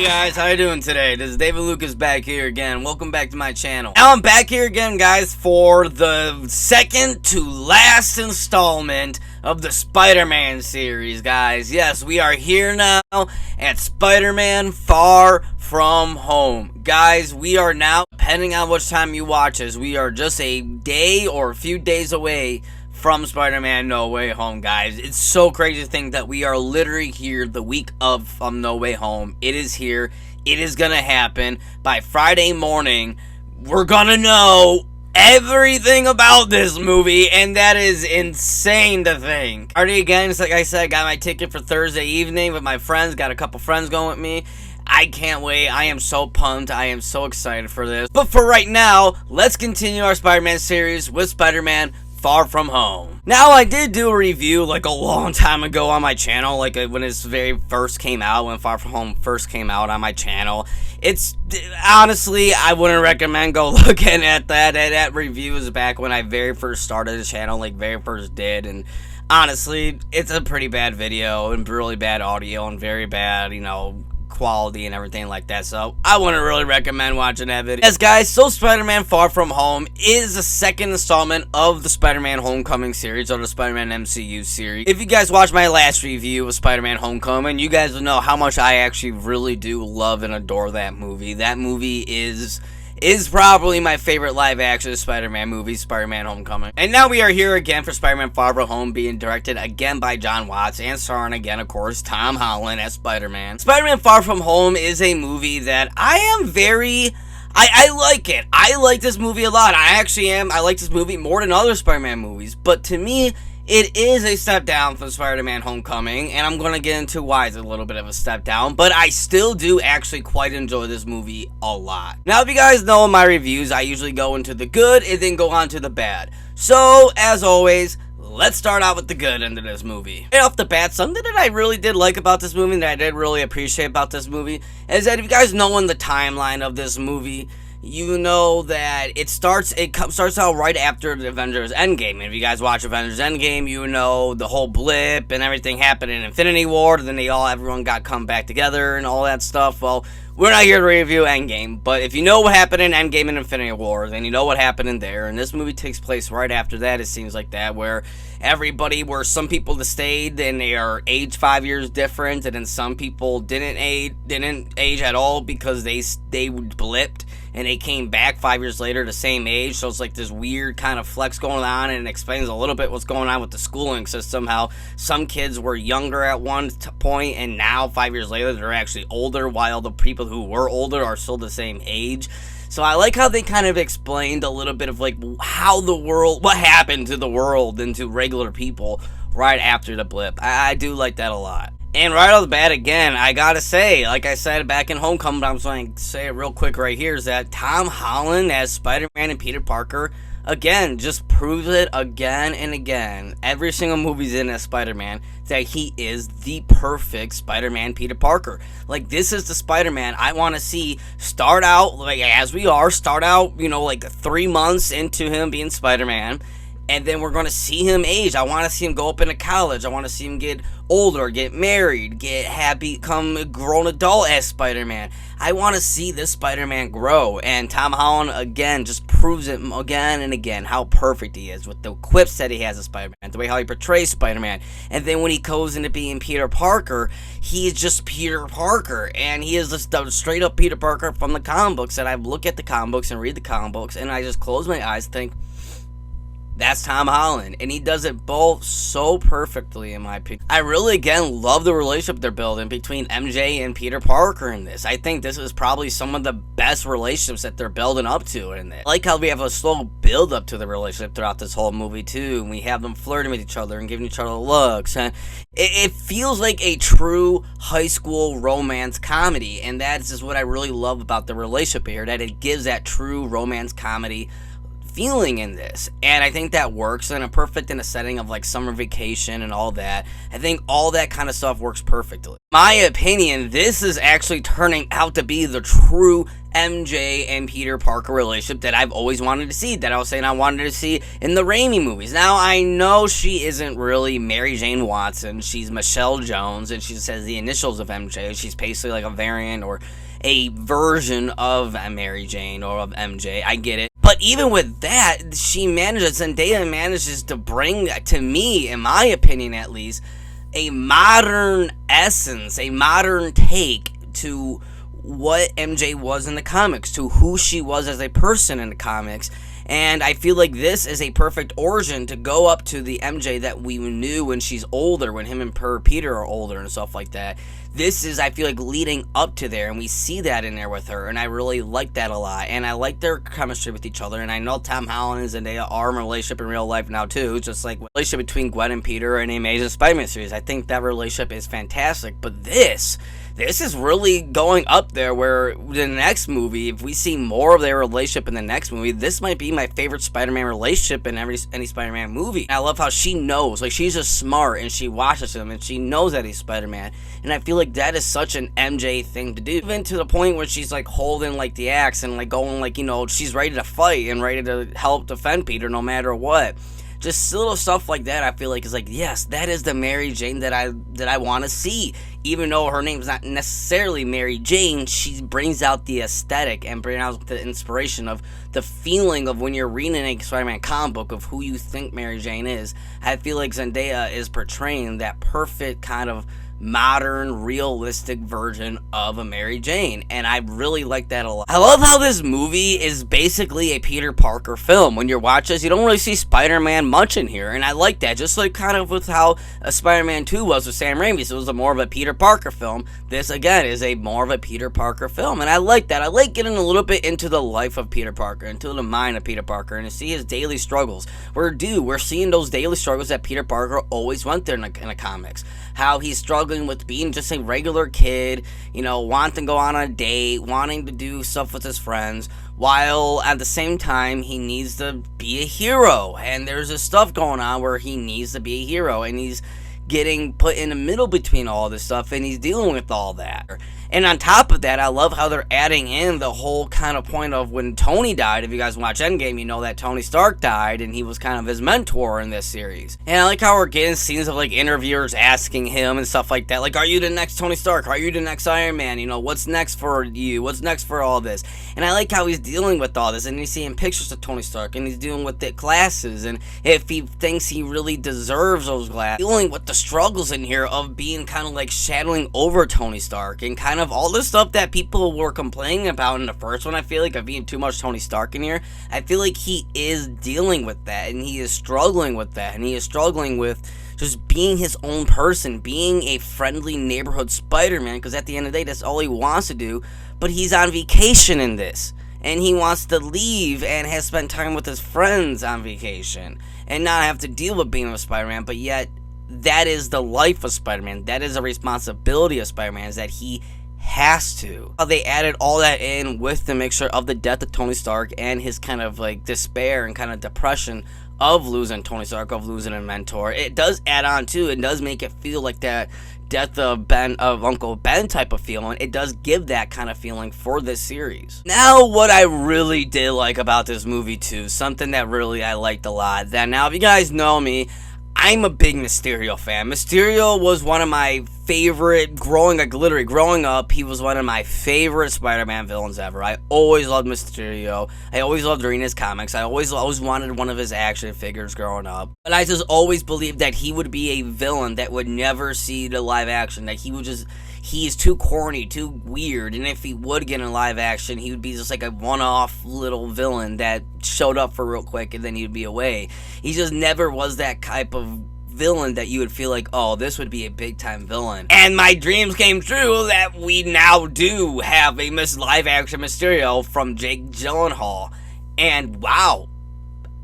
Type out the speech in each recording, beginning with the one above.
guys, how you doing today? This is David Lucas back here again. Welcome back to my channel. Now I'm back here again, guys, for the second to last installment of the Spider-Man series, guys. Yes, we are here now at Spider-Man Far From Home. Guys, we are now, depending on which time you watch this, we are just a day or a few days away from Spider-Man No Way Home, guys. It's so crazy to think that we are literally here the week of No Way Home. It is here. It is gonna happen. By Friday morning, we're gonna know everything about this movie, and that is insane to think. Already again, just like I said, got my ticket for Thursday evening with my friends. Got a couple friends going with me. I can't wait. I am so pumped. I am so excited for this. But for right now, let's continue our Spider-Man series with Spider-Man Far From Home. Now, I did do a review like a long time ago on my channel, like when it very first came out, when Far From Home first came out on my channel. It's, honestly, I wouldn't recommend go looking at that. That review was back when I very first started the channel, like very first did, and honestly, it's a pretty bad video, and really bad audio, and very bad, you know, quality and everything like that, so I wouldn't really recommend watching that video. Yes, guys, so Spider-Man Far From Home is the second installment of the Spider-Man Homecoming series, or the Spider-Man MCU series. If you guys watched my last review of Spider-Man Homecoming, you guys will know how much I actually really do love and adore that movie. That movie is probably my favorite live-action Spider-Man movie, Spider-Man Homecoming. And now we are here again for Spider-Man Far From Home, being directed again by Jon Watts, and starring again, of course, Tom Holland as Spider-Man. Spider-Man Far From Home is a movie that I like it. I like this movie a lot. I like this movie more than other Spider-Man movies, but to me, it is a step down from Spider-Man Homecoming, and I'm going to get into why it's a little bit of a step down, but I still do actually quite enjoy this movie a lot. Now, if you guys know in my reviews, I usually go into the good and then go on to the bad. So, as always, let's start out with the good end of this movie. Right off the bat, something that I really did like about this movie, that I did really appreciate about this movie, is that if you guys know in the timeline of this movie, you know that it starts out right after the Avengers Endgame. And if you guys watch Avengers Endgame, you know the whole blip and everything happened in Infinity War. Then everyone got come back together and all that stuff. Well, we're not here to review Endgame, but if you know what happened in Endgame and Infinity War, then you know what happened in there. And this movie takes place right after that, it seems like that, where some people stayed and they are aged 5 years different, and then some people didn't age at all because they blipped and they came back 5 years later the same age. So it's like this weird kind of flex going on, and it explains a little bit what's going on with the schooling system, how some kids were younger at one point and now 5 years later they're actually older, while the people who were older are still the same age. So I like how they kind of explained a little bit of like what happened to the world and to regular people right after the blip. I do like that a lot. And right off the bat, again, I gotta say, like I said back in Homecoming, but I'm just going to say it real quick right here, is that Tom Holland as Spider-Man and Peter Parker, again, just proves it again and again. Every single movie's in as Spider-Man, that he is the perfect Spider-Man Peter Parker. Like, this is the Spider-Man I want to see start out, like, as we are, you know, like 3 months into him being Spider-Man. And then we're going to see him age. I want to see him go up into college. I want to see him get older, get married, become a grown adult as Spider-Man. I want to see this Spider-Man grow. And Tom Holland, again, just proves it again and again how perfect he is with the quips that he has as Spider-Man, the way how he portrays Spider-Man. And then when he goes into being Peter Parker, he is just Peter Parker. And he is just the straight up Peter Parker from the comic books. And I look at the comic books and read the comic books, and I just close my eyes and think, that's Tom Holland, and he does it both so perfectly, in my opinion. I really, again, love the relationship they're building between MJ and Peter Parker in this. I think this is probably some of the best relationships that they're building up to in this. I like how we have a slow build up to the relationship throughout this whole movie, too. And we have them flirting with each other and giving each other looks. And it feels like a true high school romance comedy, and that's just what I really love about the relationship here, that it gives that true romance comedy feeling in this, and I think that works in a perfect in a setting of like summer vacation and all that. I think all that kind of stuff works perfectly. My opinion, this is actually turning out to be the true MJ and Peter Parker relationship that I've always wanted to see, that I was saying I wanted to see in the Raimi movies. Now, I know she isn't really Mary Jane Watson. She's Michelle Jones, and she says the initials of MJ. She's basically like a variant or a version of Mary Jane or of MJ. I get it. But even with that, Zendaya manages to bring, to me, in my opinion at least, a modern essence, a modern take to what MJ was in the comics, to who she was as a person in the comics. And I feel like this is a perfect origin to go up to the MJ that we knew when she's older, when him and Peter are older and stuff like that. This is, I feel like, leading up to there, and we see that in there with her, and I really like that a lot, and I like their chemistry with each other, and I know Tom Holland and Zendaya are in a relationship in real life now, too, just like the relationship between Gwen and Peter in the Amazing Spider-Man series. I think that relationship is fantastic, but this is really going up there where the next movie, if we see more of their relationship in the next movie, this might be my favorite Spider-Man relationship in any Spider-Man movie. And I love how she knows, like, she's just smart and she watches him and she knows that he's Spider-Man. And I feel like that is such an MJ thing to do. Even to the point where she's like holding like the axe and like going like, you know, she's ready to fight and ready to help defend Peter no matter what. Just little stuff like that, I feel like, is like, yes, that is the Mary Jane that I want to see. Even though her name's not necessarily Mary Jane, she brings out the aesthetic and brings out the inspiration of the feeling of when you're reading a Spider-Man comic book of who you think Mary Jane is. I feel like Zendaya is portraying that perfect kind of modern, realistic version of a Mary Jane, and I really like that a lot. I love how this movie is basically a Peter Parker film. When you watch this, you don't really see Spider-Man much in here, and I like that, just like kind of with how Spider-Man 2 was with Sam Raimi. So it was more of a Peter Parker film. This, again, is more of a Peter Parker film, and I like that. I like getting a little bit into the life of Peter Parker, into the mind of Peter Parker, and to see his daily struggles. We're seeing those daily struggles that Peter Parker always went there in the comics. How he's struggling with being just a regular kid, you know, wanting to go on a date, wanting to do stuff with his friends, while at the same time he needs to be a hero. And there's this stuff going on where he needs to be a hero, and he's getting put in the middle between all this stuff, and he's dealing with all that. And on top of that, I love how they're adding in the whole kind of point of when Tony died. If you guys watch Endgame, you know that Tony Stark died, and he was kind of his mentor in this series. And I like how we're getting scenes of like interviewers asking him and stuff like that. Like, are you the next Tony Stark? Are you the next Iron Man? You know, what's next for you? What's next for all this? And I like how he's dealing with all this, and he's seeing pictures of Tony Stark, and he's dealing with the glasses, and if he thinks he really deserves those glasses, dealing with the struggles in here of being kind of like shadowing over Tony Stark, and kind of all this stuff that people were complaining about in the first one. I feel like of being too much Tony Stark in here, I feel like he is dealing with that, and he is struggling with that, and he is struggling with just being his own person, being a friendly neighborhood Spider-Man, because at the end of the day, that's all he wants to do. But he's on vacation in this, and he wants to leave and has spent time with his friends on vacation and not have to deal with being a Spider-Man. But yet, that is the life of Spider-Man. That is a responsibility of Spider-Man, is that he has to. They added all that in with the mixture of the death of Tony Stark and his kind of like despair and kind of depression of losing Tony Stark, of losing a mentor. It does add on too. It does make it feel like that death of Uncle Ben type of feeling. It does give that kind of feeling for this series. Now, what I really did like about this movie too, something that really I liked a lot. That now, if you guys know me, I'm a big Mysterio fan. Mysterio was one of my favorite, growing up, he was one of my favorite Spider-Man villains ever. I always loved Mysterio. I always loved reading his comics. I always wanted one of his action figures growing up. But I just always believed that he would be a villain that would never see the live action. That he is too corny, too weird, and if he would get in live action, he would be just like a one-off little villain that showed up for real quick and then he'd be away. He just never was that type of villain that you would feel like, oh, this would be a big-time villain. And my dreams came true that we now do have a live-action Mysterio from Jake Gyllenhaal. And wow,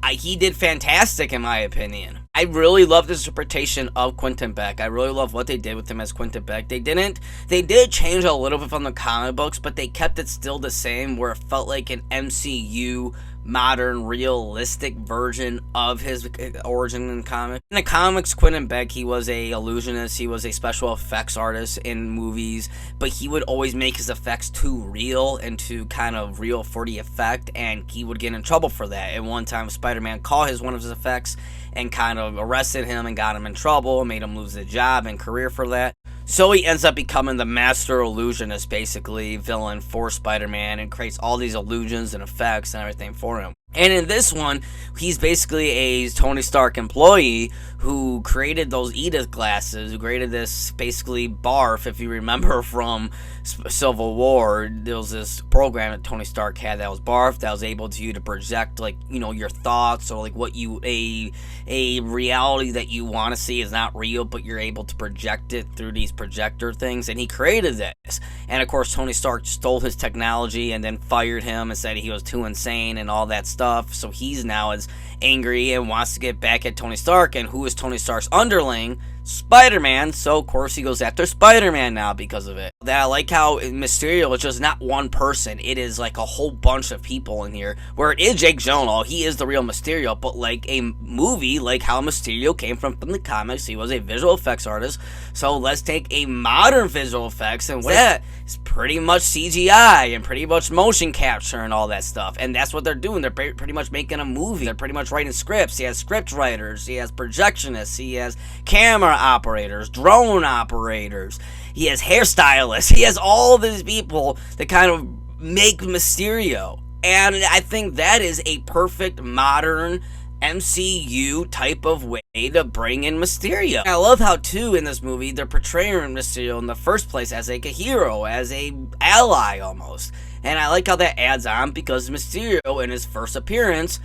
he did fantastic in my opinion. I really love this interpretation of Quentin Beck. I really love what they did with him as Quentin Beck. They did change a little bit from the comic books, but they kept it still the same, where it felt like an MCU modern, realistic version of his origin in comic. In the comics, Quentin Beck, he was a illusionist, he was a special effects artist in movies, but he would always make his effects too real and too kind of real for the effect, and he would get in trouble for that. And one time, Spider-Man caught one of his effects and kind of arrested him and got him in trouble, made him lose the job and career for that. So he ends up becoming the master illusionist, basically, villain for Spider-Man, and creates all these illusions and effects and everything for him. And in this one, he's basically a Tony Stark employee who created those Edith glasses, who created this basically barf, if you remember from Civil War. There was this program that Tony Stark had that was barf, that was able to project, like, you know, your thoughts, or like what you, a reality that you want to see is not real, but you're able to project it through these projector things, and he created this. And of course, Tony Stark stole his technology and then fired him and said he was too insane and all that stuff. So he's now as angry and wants to get back at Tony Stark. And who is Tony Stark's underling? Spider-Man. So of course he goes after Spider-Man now because of it. That I like how Mysterio is just not one person. It is like a whole bunch of people in here. Where it is Jake Gyllenhaal, he is the real Mysterio. But like a movie, like how Mysterio came from the comics, he was a visual effects artist. So let's take a modern visual effects, and what that is pretty much CGI and pretty much motion capture and all that stuff. And that's what they're doing. They're pretty much making a movie. They're pretty much writing scripts. He has script writers. He has projectionists. He has camera operators, drone operators. He has hairstylists. He has all these people that kind of make Mysterio. And I think that is a perfect modern MCU type of way to bring in Mysterio. I love how, too, in this movie, they're portraying Mysterio in the first place as like a hero, as a ally almost. And I like how that adds on, because Mysterio, in his first appearance,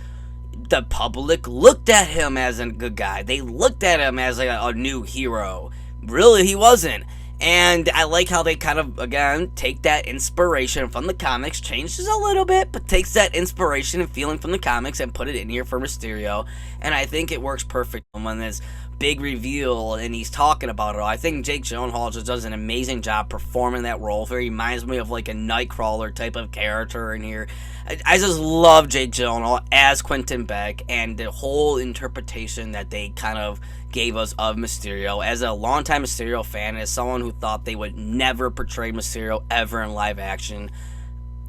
the public looked at him as a good guy. They looked at him as like a new hero. Really, he wasn't. And I like how they kind of, again, take that inspiration from the comics, changes a little bit, but takes that inspiration and feeling from the comics and put it in here for Mysterio. And I think it works perfect when this big reveal and he's talking about it all. I think Jake Gyllenhaal just does an amazing job performing that role. It reminds me of like a Nightcrawler type of character in here. I just love Jake Gyllenhaal as Quentin Beck, and the whole interpretation that they kind of gave us of Mysterio. As a longtime Mysterio fan, as someone who thought they would never portray Mysterio ever in live action,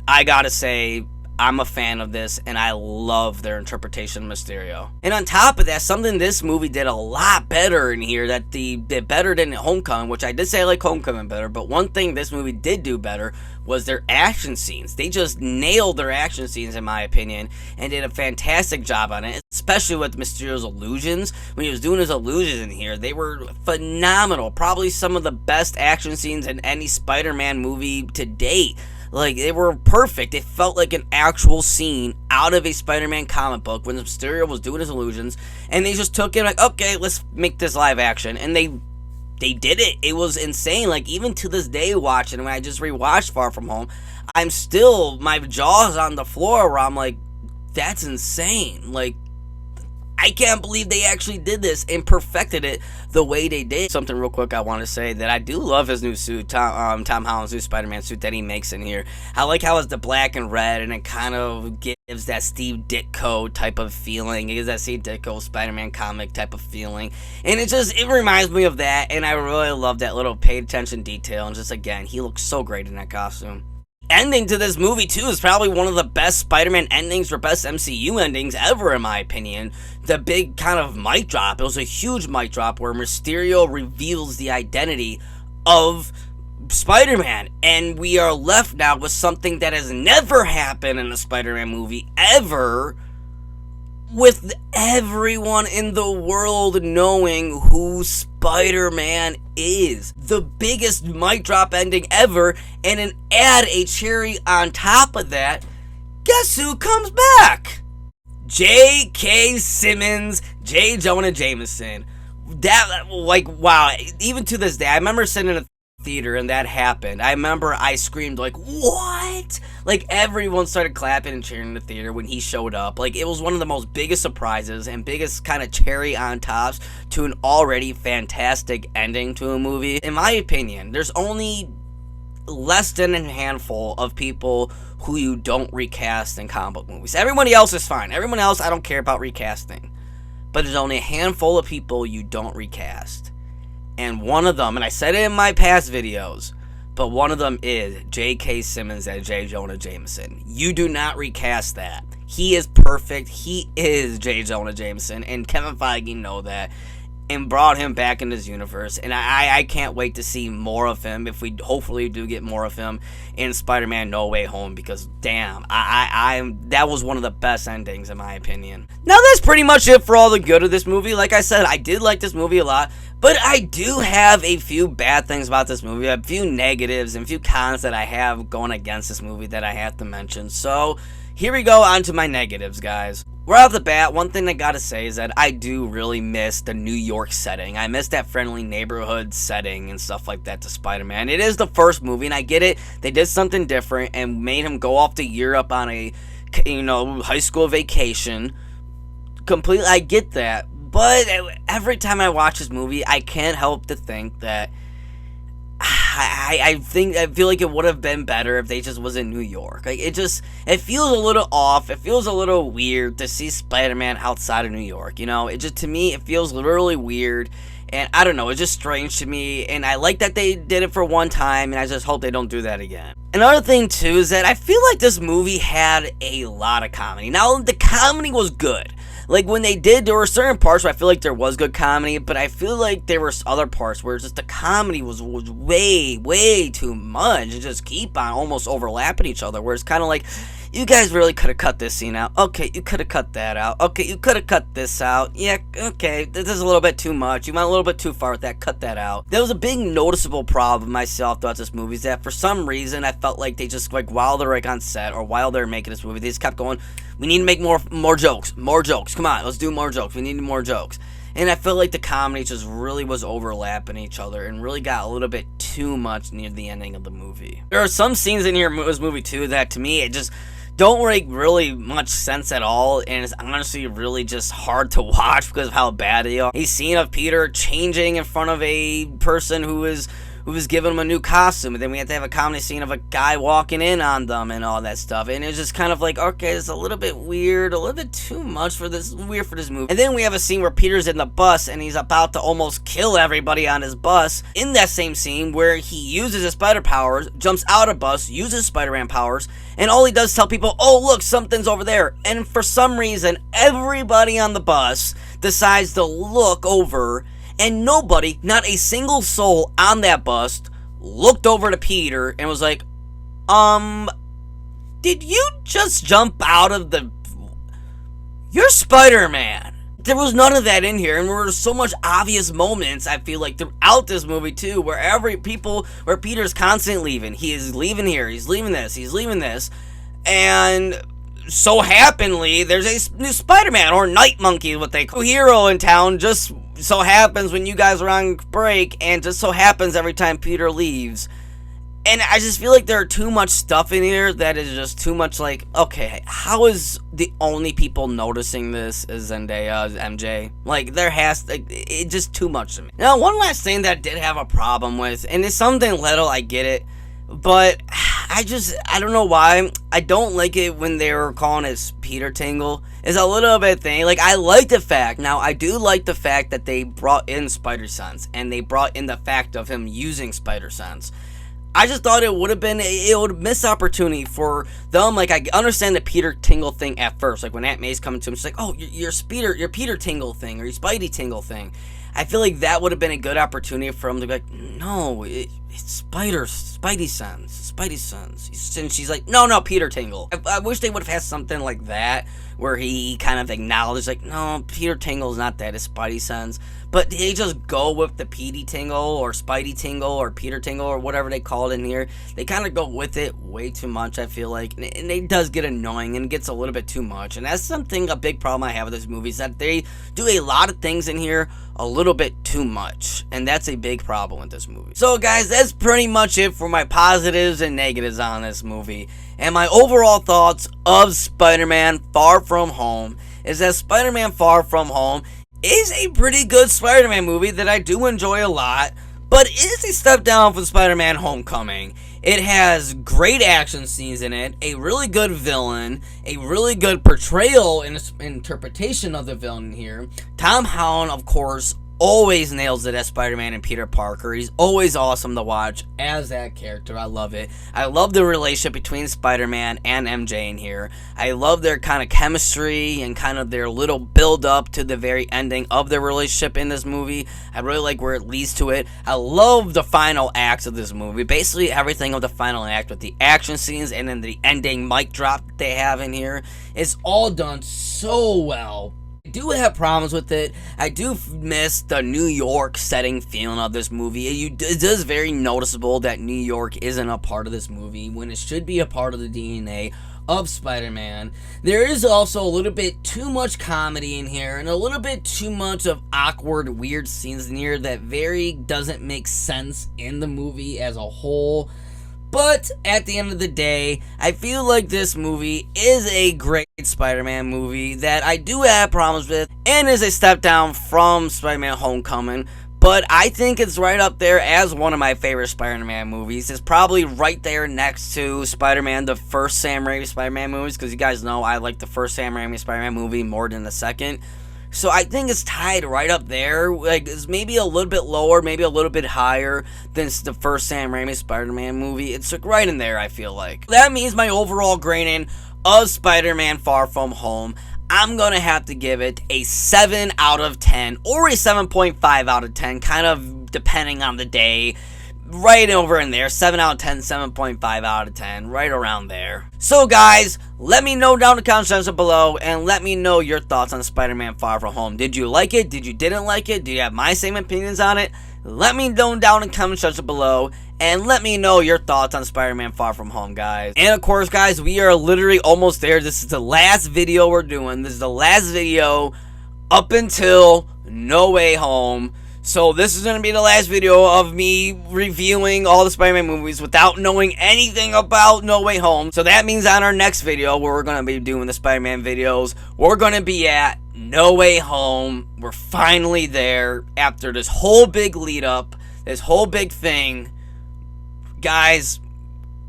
I gotta say, I'm a fan of this, and I love their interpretation of Mysterio. And on top of that, something this movie did a lot better in here, that they did better than Homecoming, which I did say I like Homecoming better, but one thing this movie did do better was their action scenes. They just nailed their action scenes, in my opinion, and did a fantastic job on it, especially with Mysterio's illusions. When he was doing his illusions in here, they were phenomenal. Probably some of the best action scenes in any Spider-Man movie to date. Like, they were perfect. It felt like an actual scene out of a Spider-Man comic book when Mysterio was doing his illusions, and they just took it like, okay, let's make this live action, and they did it. It was insane. Like, even to this day watching, when I just rewatched Far From Home, I'm still, my jaw's on the floor where I'm like, that's insane. Like, I can't believe they actually did this and perfected it the way they did. Something real quick I want to say, that I do love his new suit, Tom Holland's new Spider-Man suit that he makes in here. I like how it's the black and red, and it kind of gives that Steve Ditko type of feeling. It gives that Steve Ditko Spider-Man comic type of feeling. And it reminds me of that, and I really love that little paid attention detail. And just, again, he looks so great in that costume. Ending to this movie, too, is probably one of the best Spider-Man endings, or best MCU endings ever, in my opinion. The big kind of mic drop. It was a huge mic drop where Mysterio reveals the identity of Spider-Man, and we are left now with something that has never happened in a Spider-Man movie ever, with everyone in the world knowing who Spider-Man is. The biggest mic drop ending ever, and add a cherry on top of that, guess who comes back? J.K. Simmons, J. Jonah Jameson. That, like, wow, even to this day, I remember sitting in a theater and that happened. I remember I screamed like, what? Like, everyone started clapping and cheering in the theater when he showed up. Like, it was one of the most biggest surprises and biggest kind of cherry on tops to an already fantastic ending to a movie. In my opinion, there's only less than a handful of people who you don't recast in comic book movies. Everybody else is fine. Everyone else, I don't care about recasting. But there's only a handful of people you don't recast. And one of them, and I said it in my past videos, but one of them is J.K. Simmons as J. Jonah Jameson. You do not recast that. He is perfect. He is J. Jonah Jameson, and Kevin Feige know that, and brought him back in his universe. And I can't wait to see more of him, if we hopefully do get more of him in Spider-Man No Way Home, because damn, that was one of the best endings in my opinion. Now that's pretty much it for all the good of this movie. Like I said, I did like this movie a lot, but I do have a few bad things about this movie, a few negatives and a few cons that I have going against this movie that I have to mention. So here we go on to my negatives, guys. Right off the bat, one thing I gotta say is that I do really miss the New York setting. I miss that friendly neighborhood setting and stuff like that to Spider-Man. It is the first movie, and I get it. They did something different and made him go off to Europe on a, high school vacation. Completely, I get that. But every time I watch this movie, I can't help to think that I feel like it would have been better if they just was in New York. Like, it feels a little off. It feels a little weird to see Spider-Man outside of New York. To me, it feels literally weird. And I don't know, it's just strange to me. And I like that they did it for one time, and I just hope they don't do that again. Another thing, too, is that I feel like this movie had a lot of comedy. Now, the comedy was good. Like, when there were certain parts where I feel like there was good comedy, but I feel like there were other parts where just the comedy was way, way too much. It just keep on almost overlapping each other, where it's kind of like, you guys really could have cut this scene out. Okay, you could have cut that out. Okay, you could have cut this out. Yeah, okay, this is a little bit too much. You went a little bit too far with that. Cut that out. There was a big noticeable problem myself throughout this movie, is that for some reason I felt like they just, like, while they're like on set or while they're making this movie, they just kept going, we need to make more jokes. More jokes. Come on, let's do more jokes. We need more jokes. And I feel like the comedy just really was overlapping each other and really got a little bit too much near the ending of the movie. There are some scenes in here in this movie, too, that to me, it just don't make really much sense at all, and it's honestly really just hard to watch because of how bad they are. A scene of Peter changing in front of a person who was giving him a new costume, and then we have to have a comedy scene of a guy walking in on them and all that stuff, and it's just kind of like, okay, it's a little bit weird, a little bit too much for this movie. And then we have a scene where Peter's in the bus, and he's about to almost kill everybody on his bus, in that same scene where he uses his spider powers, jumps out of bus, uses Spider-Man powers, and all he does is tell people, oh, look, something's over there. And for some reason, everybody on the bus decides to look over, and nobody, not a single soul on that bus, looked over to Peter and was like, did you just jump out of the... You're Spider-Man. There was none of that in here, and there were so much obvious moments, I feel like, throughout this movie, too, where Peter's constantly leaving. He is leaving here, he's leaving this, and so happenly, there's a new Spider-Man, or Night Monkey, what they call hero in town, just so happens when you guys are on break, and just so happens every time Peter leaves. And I just feel like there are too much stuff in here that is just too much like, okay, how is the only people noticing this is Zendaya, MJ? Like, it's just too much to me. Now, one last thing that I did have a problem with, and it's something little, I get it, but I don't know why. I don't like it when they were calling it Peter Tingle. It's a little bit thing. Like, I like the fact, now I do like the fact that they brought in Spider Sense, and they brought in the fact of him using Spider Sense. I just thought it would miss opportunity for them. Like, I understand the Peter Tingle thing at first. Like, when Aunt May's coming to him, she's like, oh, your Peter Tingle thing, or your Spidey Tingle thing. I feel like that would have been a good opportunity for him to be like, no, it's Spidey Sense. And she's like, no, Peter Tingle. I wish they would have had something like that, where he kind of acknowledged, like, no, Peter Tingle's not that, it's Spidey Sense. But they just go with the PD Tingle, or Spidey Tingle, or Peter Tingle, or whatever they call it in here. They kind of go with it way too much, I feel like. And it does get annoying, and it gets a little bit too much. And that's a big problem I have with this movie, is that they do a lot of things in here a little bit too much. And that's a big problem with this movie. So, guys, that's pretty much it for my positives and negatives on this movie. And my overall thoughts of Spider-Man Far From Home is that Spider-Man Far From Home is a pretty good Spider-Man movie that I do enjoy a lot, but it is a step down from Spider-Man Homecoming. It has great action scenes in it, a really good villain, a really good portrayal and interpretation of the villain here. Tom Holland, of course, always nails it as Spider-Man and Peter Parker. He's always awesome to watch as that character. I love it. I love the relationship between Spider-Man and MJ in here. I love their kind of chemistry and kind of their little build-up to the very ending of their relationship in this movie. I really like where it leads to it. I love the final acts of this movie. Basically everything of the final act with the action scenes and then the ending mic drop that they have in here. It's all done so well. I do have problems with it. I do miss the New York setting feeling of this movie. It is very noticeable that New York isn't a part of this movie when it should be a part of the DNA of Spider-Man. There is also a little bit too much comedy in here and a little bit too much of awkward, weird scenes in here that very doesn't make sense in the movie as a whole. But at the end of the day, I feel like this movie is a great Spider-Man movie that I do have problems with and is a step down from Spider-Man Homecoming. But I think it's right up there as one of my favorite Spider-Man movies. It's probably right there next to Spider-Man, the first Sam Raimi Spider-Man movies, because you guys know I like the first Sam Raimi Spider-Man movie more than the second. So I think it's tied right up there. Like, it's maybe a little bit lower, maybe a little bit higher than the first Sam Raimi Spider-Man movie. It's like right in there, I feel like. That means my overall grading of Spider-Man Far From Home, I'm going to have to give it a 7 out of 10 or a 7.5 out of 10, kind of depending on the day. Right over in there, 7 out of 10, 7.5 out of 10, right around there. So guys, let me know down in the comment section below, and let me know your thoughts on Spider-Man Far From Home. Did you like it? Did you didn't like it? Do you have my same opinions on it? Let me know down in the comment section below, and let me know your thoughts on Spider-Man Far From Home, guys. And of course, guys, we are literally almost there. This is the last video we're doing. This is the last video up until No Way Home. So this is going to be the last video of me reviewing all the Spider-Man movies without knowing anything about No Way Home. So that means on our next video, where we're going to be doing the Spider-Man videos, we're going to be at No Way Home. We're finally there after this whole big lead up, this whole big thing. Guys,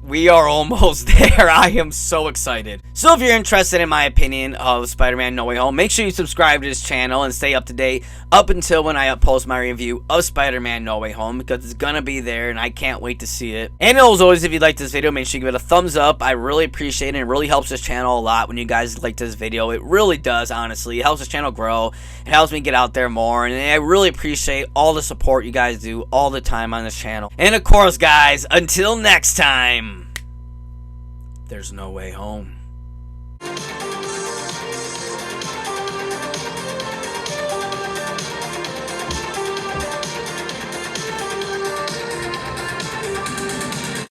we are almost there. I am so excited. So if you're interested in my opinion of Spider-Man No Way Home, make sure you subscribe to this channel and stay up to date up until when I post my review of Spider-Man No Way Home, because it's gonna be there and I can't wait to see it. And as always, if you like this video, make sure you give it a thumbs up. I really appreciate it. It really helps this channel a lot when you guys like this video. It really does, honestly. It helps this channel grow. It helps me get out there more, and I really appreciate all the support you guys do all the time on this channel. And of course, guys, until next time, there's no way home.